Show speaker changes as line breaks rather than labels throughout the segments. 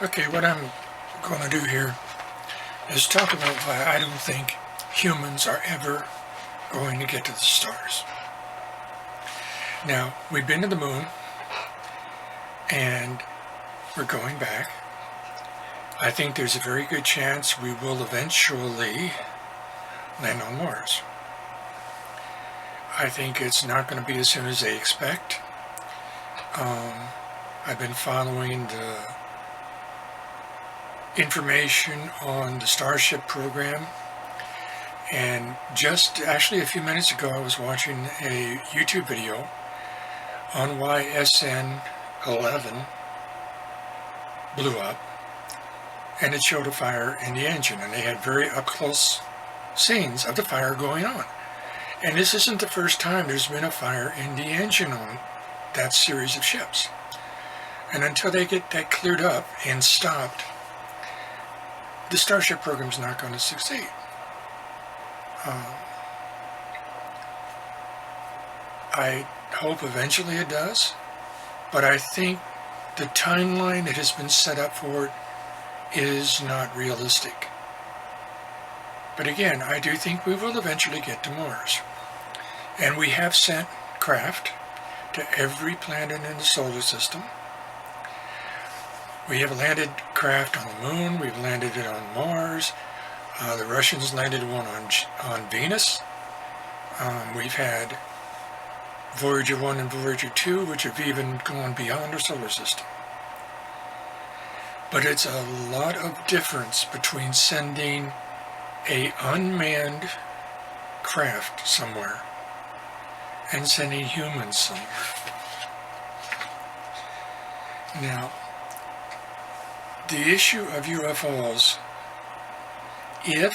Okay, what I'm going to do here is talk about why I don't think humans are ever going to get to the stars. Now, we've been to the moon, and we're going back. I think there's a very good chance we will eventually land on Mars. I think it's not going to be as soon as they expect. I've been following the information on the Starship program, and just actually a few minutes ago I was watching a YouTube video on why SN11 blew up, and it showed a fire in the engine, and they had very up-close scenes of the fire going on. And this isn't the first time there's been a fire in the engine on that series of ships. And until they get that cleared up and stopped, the Starship program's not going to succeed. I hope eventually it does, but I think the timeline that has been set up for it is not realistic. But again, I do think we will eventually get to Mars. And we have sent craft to every planet in the solar system. We have landed craft on the moon, we've landed it on Mars, the Russians landed one on Venus. We've had Voyager 1 and Voyager 2, which have even gone beyond our solar system. But it's a lot of difference between sending a unmanned craft somewhere and sending humans somewhere. Now, the issue of UFOs, if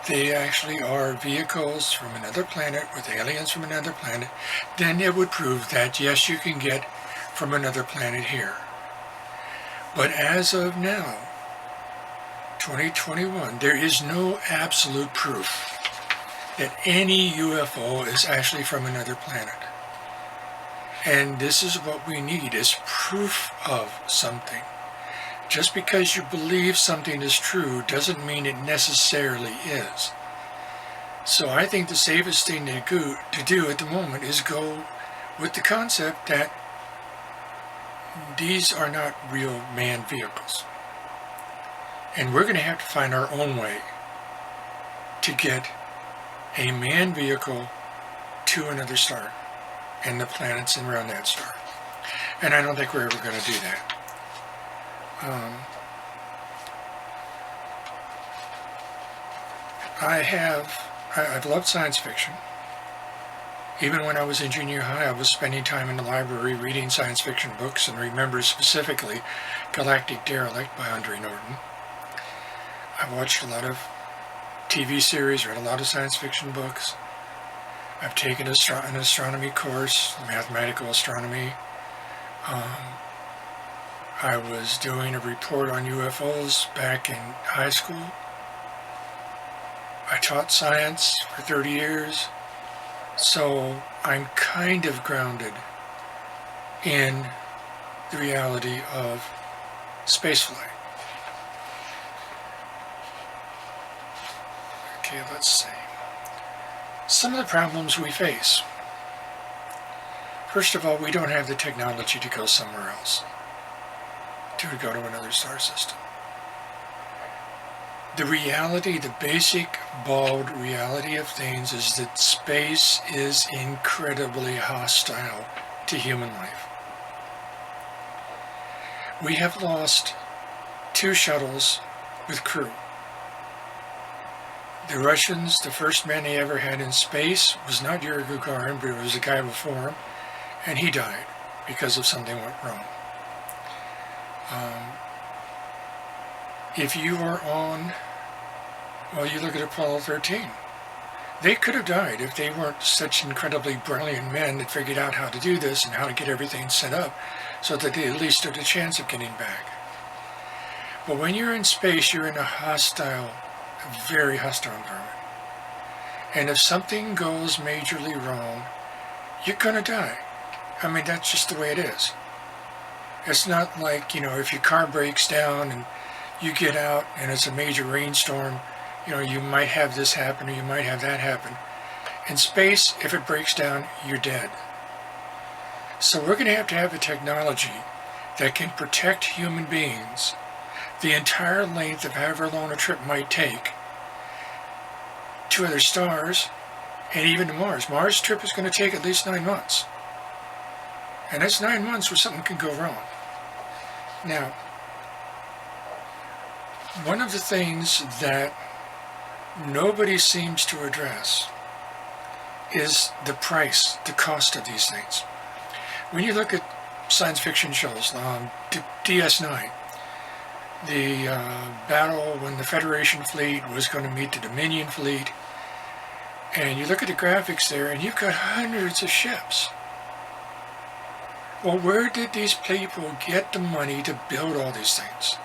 they actually are vehicles from another planet with aliens from another planet, then it would prove that yes, you can get from another planet here. But as of now, 2021, there is no absolute proof that any UFO is actually from another planet. And this is what we need, is proof of something. Just because you believe something is true doesn't mean it necessarily is. So I think the safest thing to do at the moment is go with the concept that these are not real manned vehicles. And we're going to have to find our own way to get a manned vehicle to another star and the planets around that star. And I don't think we're ever going to do that. I've loved science fiction. Even when I was in junior high, I was spending time in the library reading science fiction books, and remember specifically Galactic Derelict by Andre Norton. I've watched a lot of TV series, read a lot of science fiction books. I've taken an astronomy course, mathematical astronomy. I was doing a report on UFOs back in high school. I taught science for 30 years, so I'm kind of grounded in the reality of spaceflight. Okay, let's see. Some of the problems we face. First of all, we don't have the technology to go somewhere else, to go to another star system. The reality, the basic, bald reality of things is that space is incredibly hostile to human life. We have lost 2 shuttles with crew. The Russians, the first man they ever had in space was not Yuri Gagarin, but it was a guy before him, and he died because of something went wrong. If you are on, well, you look at Apollo 13. They could have died if they weren't such incredibly brilliant men that figured out how to do this and how to get everything set up so that they at least stood a chance of getting back. But when you're in space, you're in a very hostile environment. And if something goes majorly wrong, you're going to die. I mean, that's just the way it is. It's not like, if your car breaks down and you get out and it's a major rainstorm, you might have this happen or you might have that happen. In space, if it breaks down, you're dead. So we're going to have a technology that can protect human beings the entire length of however long a trip might take to other stars and even to Mars. Mars trip is going to take at least 9 months. And that's 9 months where something can go wrong. Now, one of the things that nobody seems to address is the price, the cost of these things. When you look at science fiction shows, DS9, the battle when the Federation fleet was going to meet the Dominion fleet, and you look at the graphics there and you've got hundreds of ships. Well, where did these people get the money to build all these things?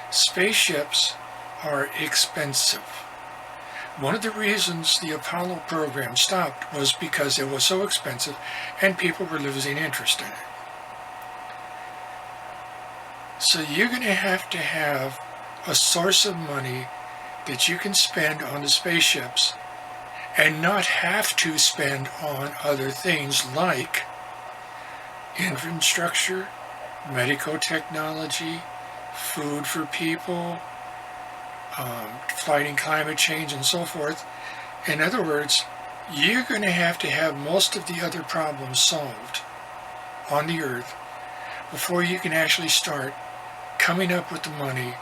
Spaceships are expensive. One of the reasons the Apollo program stopped was because it was so expensive and people were losing interest in it. So you're going to have a source of money that you can spend on the spaceships and not have to spend on other things like infrastructure, medical technology, food for people, fighting climate change and so forth. In other words, you're going to have most of the other problems solved on the Earth before you can actually start coming up with the money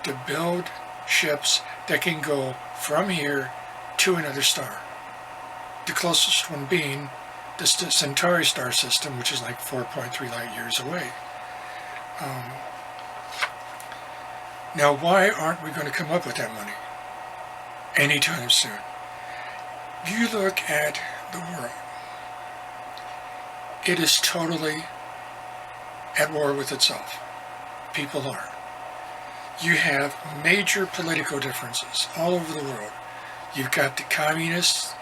to build ships that can go from here to another star. The closest one being the Centauri star system, which is like 4.3 light years away. Now, why aren't we going to come up with that money anytime soon? You look at the world. It is totally at war with itself. People are. You have major political differences all over the world. You've got the communists,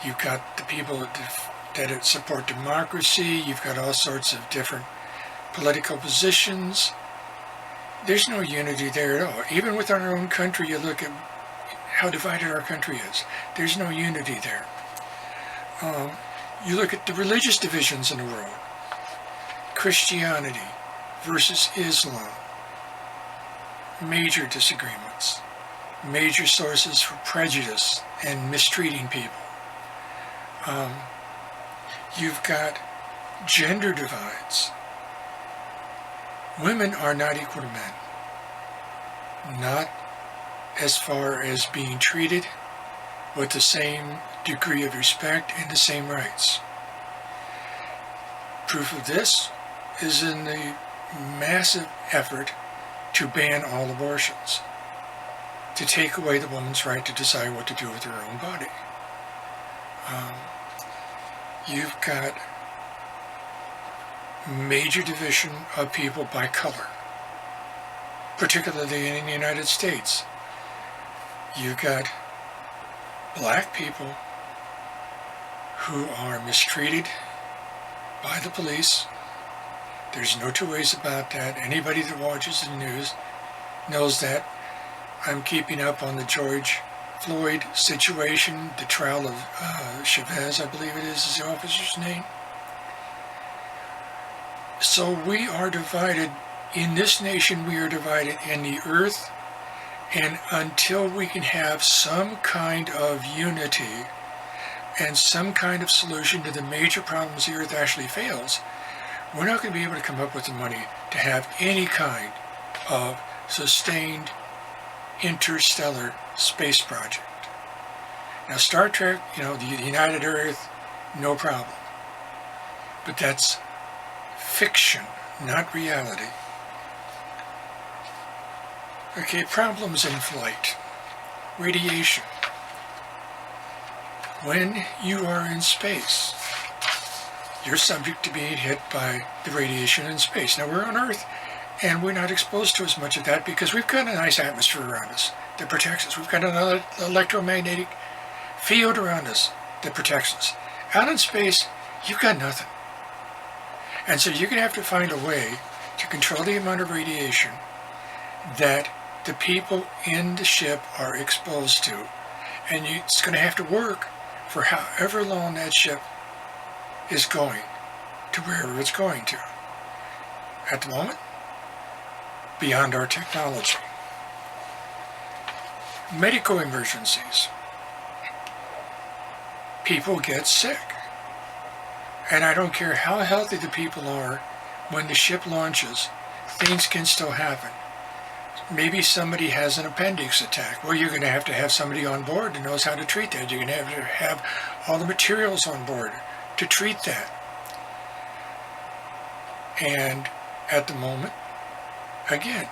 you've got the people that support democracy, you've got all sorts of different political positions. There's no unity there at all. Even within our own country, you look at how divided our country is. There's no unity there. You look at the religious divisions in the world. Christianity versus Islam. Major disagreements. Major sources for prejudice and mistreating people. You've got gender divides. Women are not equal to men. Not as far as being treated with the same degree of respect and the same rights. Proof of this is in the massive effort to ban all abortions, to take away the woman's right to decide what to do with her own body. You've got major division of people by color, particularly in the United States. You've got black people who are mistreated by the police. There's no two ways about that. Anybody that watches the news knows that. I'm keeping up on the George Floyd situation, the trial of Chavez, I believe it is the officer's name. So we are divided. In this nation, we are divided in the earth, and until we can have some kind of unity and some kind of solution to the major problems the earth actually fails, we're not going to be able to come up with the money to have any kind of sustained interstellar space project. Now, Star Trek, the United Earth, no problem. But that's fiction, not reality. Okay, problems in flight. Radiation. When you are in space, you're subject to being hit by the radiation in space. Now, we're on Earth, and we're not exposed to as much of that because we've got a nice atmosphere around us that protects us. We've got another electromagnetic field around us that protects us. Out in space, you've got nothing. And so you're going to have to find a way to control the amount of radiation that the people in the ship are exposed to. And it's going to have to work for however long that ship is going to wherever it's going to. At the moment, beyond our technology. Medical emergencies. People get sick. And I don't care how healthy the people are, when the ship launches, things can still happen. Maybe somebody has an appendix attack. Well, you're going to have somebody on board that knows how to treat that. You're going to have all the materials on board to treat that. And at the moment, again,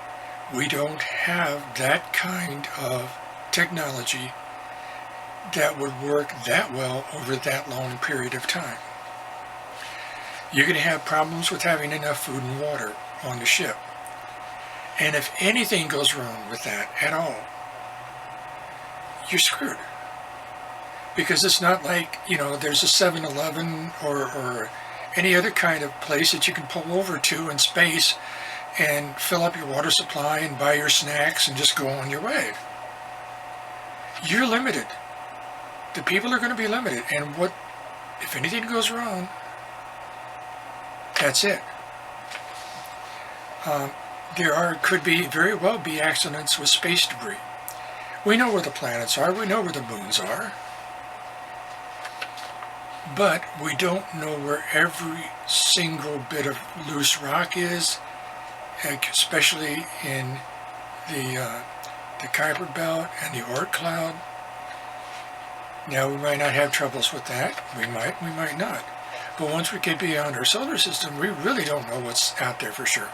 we don't have that kind of technology that would work that well over that long period of time. You're going to have problems with having enough food and water on the ship. And if anything goes wrong with that at all, you're screwed. Because it's not like, there's a 7-Eleven or any other kind of place that you can pull over to in space and fill up your water supply and buy your snacks and just go on your way. You're limited. The people are going to be limited. And if anything goes wrong, that's it. Could very well be accidents with space debris. We know where the planets are, we know where the moons are, but we don't know where every single bit of loose rock is, especially in the Kuiper Belt and the Oort cloud. Now, we might not have troubles with that. We might not. But once we get beyond our solar system, we really don't know what's out there for sure.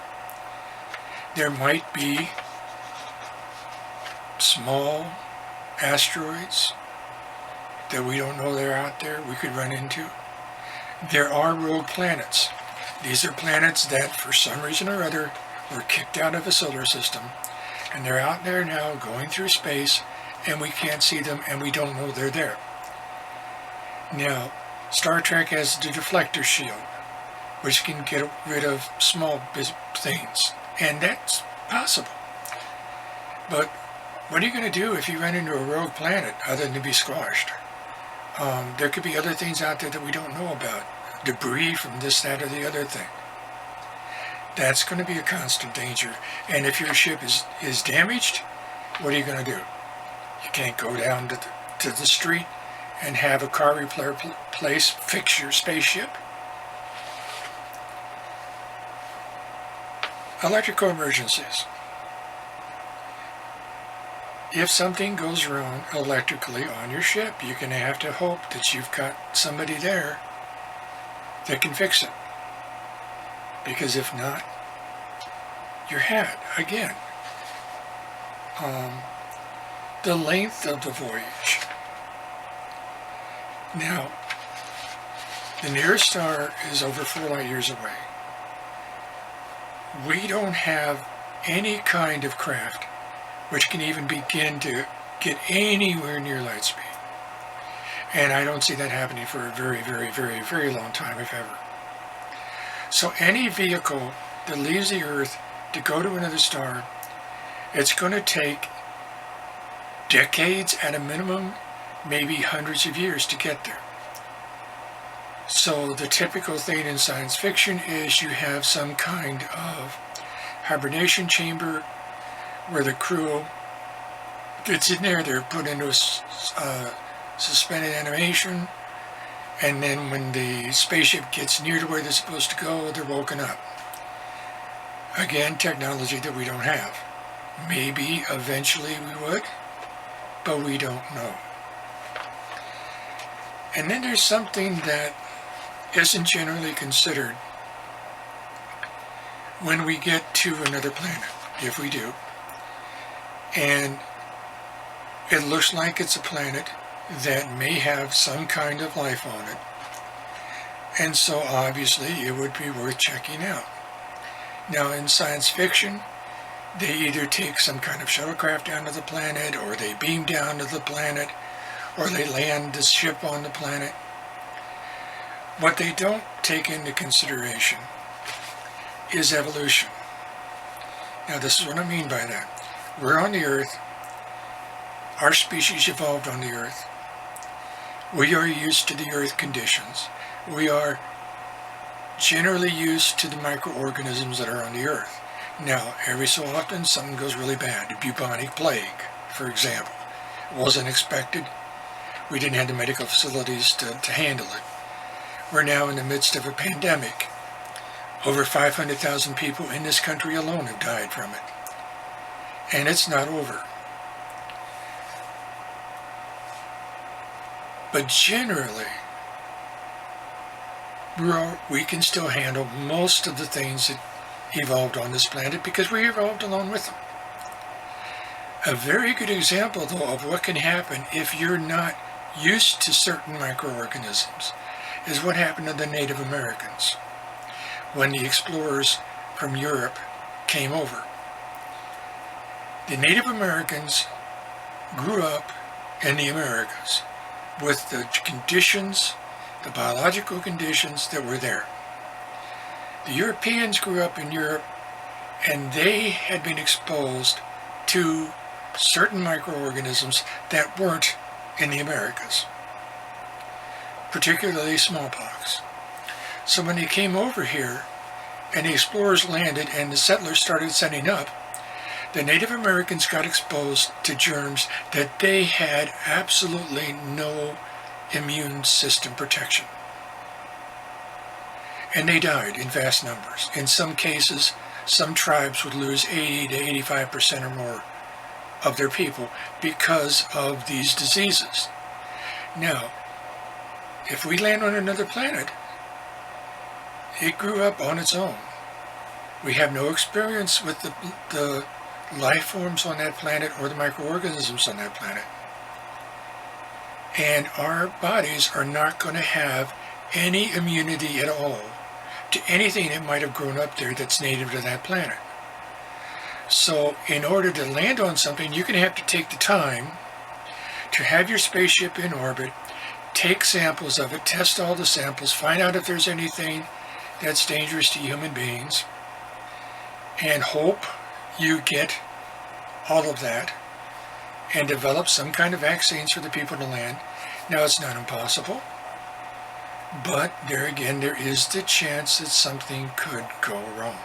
There might be small asteroids that we don't know they're out there we could run into. There are rogue planets. These are planets that, for some reason or other, were kicked out of the solar system, and they're out there now going through space, and we can't see them, and we don't know they're there. Now, Star Trek has the deflector shield, which can get rid of small things, and that's possible. But what are you going to do if you run into a rogue planet other than to be squashed? There could be other things out there that we don't know about. Debris from this, that, or the other thing. That's going to be a constant danger. And if your ship is damaged, what are you going to do? You can't go down to the street and have a car repair place fix your spaceship. Electrical emergencies. If something goes wrong electrically on your ship, you're going to have to hope that you've got somebody there that can fix it. Because if not, you're had again. The length of the voyage. Now, the nearest star is over 4 light years away. We don't have any kind of craft which can even begin to get anywhere near light speed. And I don't see that happening for a very, very, very, very long time, if ever. So any vehicle that leaves the Earth to go to another star, it's going to take decades at a minimum, maybe hundreds of years to get there. So the typical thing in science fiction is you have some kind of hibernation chamber where the crew gets in there, they're put into a suspended animation, and then when the spaceship gets near to where they're supposed to go, they're woken up. Again, technology that we don't have. Maybe eventually we would, but we don't know. And then there's something that isn't generally considered when we get to another planet, if we do. And it looks like it's a planet that may have some kind of life on it. And so obviously it would be worth checking out. Now in science fiction, they either take some kind of shuttlecraft down to the planet, or they beam down to the planet, or they land the ship on the planet. What they don't take into consideration is evolution. Now this is what I mean by that. We're on the Earth. Our species evolved on the Earth. We are used to the Earth conditions. We are generally used to the microorganisms that are on the Earth. Now, every so often something goes really bad. The bubonic plague, for example. It wasn't expected. We didn't have the medical facilities to handle it. We're now in the midst of a pandemic. Over 500,000 people in this country alone have died from it. And it's not over. But generally, we can still handle most of the things that evolved on this planet because we evolved along with them. A very good example, though, of what can happen if you're not used to certain microorganisms is what happened to the Native Americans when the explorers from Europe came over. The Native Americans grew up in the Americas with the conditions, the biological conditions that were there. The Europeans grew up in Europe and they had been exposed to certain microorganisms that weren't in the Americas, particularly smallpox. So when they came over here and the explorers landed and the settlers started setting up, the Native Americans got exposed to germs that they had absolutely no immune system protection. And they died in vast numbers. In some cases, some tribes would lose 80 to 85% or more of their people because of these diseases. Now, if we land on another planet, it grew up on its own. We have no experience with the life forms on that planet or the microorganisms on that planet. And our bodies are not going to have any immunity at all to anything that might have grown up there that's native to that planet. So in order to land on something, you're going to have to take the time to have your spaceship in orbit, take samples of it, test all the samples, find out if there's anything that's dangerous to human beings, and hope you get all of that and develop some kind of vaccines for the people to land. Now, it's not impossible, but there again, there is the chance that something could go wrong.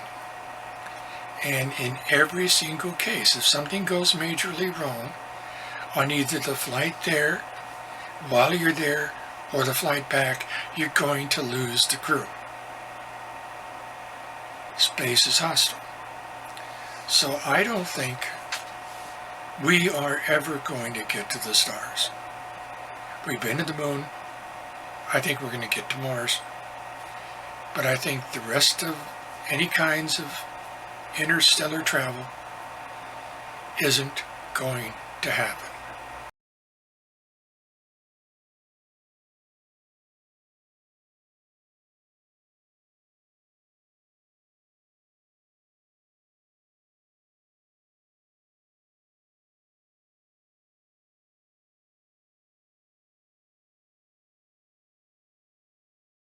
And in every single case, if something goes majorly wrong on either the flight there, while you're there, or the flight back, you're going to lose the crew. Space is hostile. So I don't think we are ever going to get to the stars. We've been to the moon. I think we're going to get to Mars. But I think the rest of any kinds of interstellar travel isn't going to happen.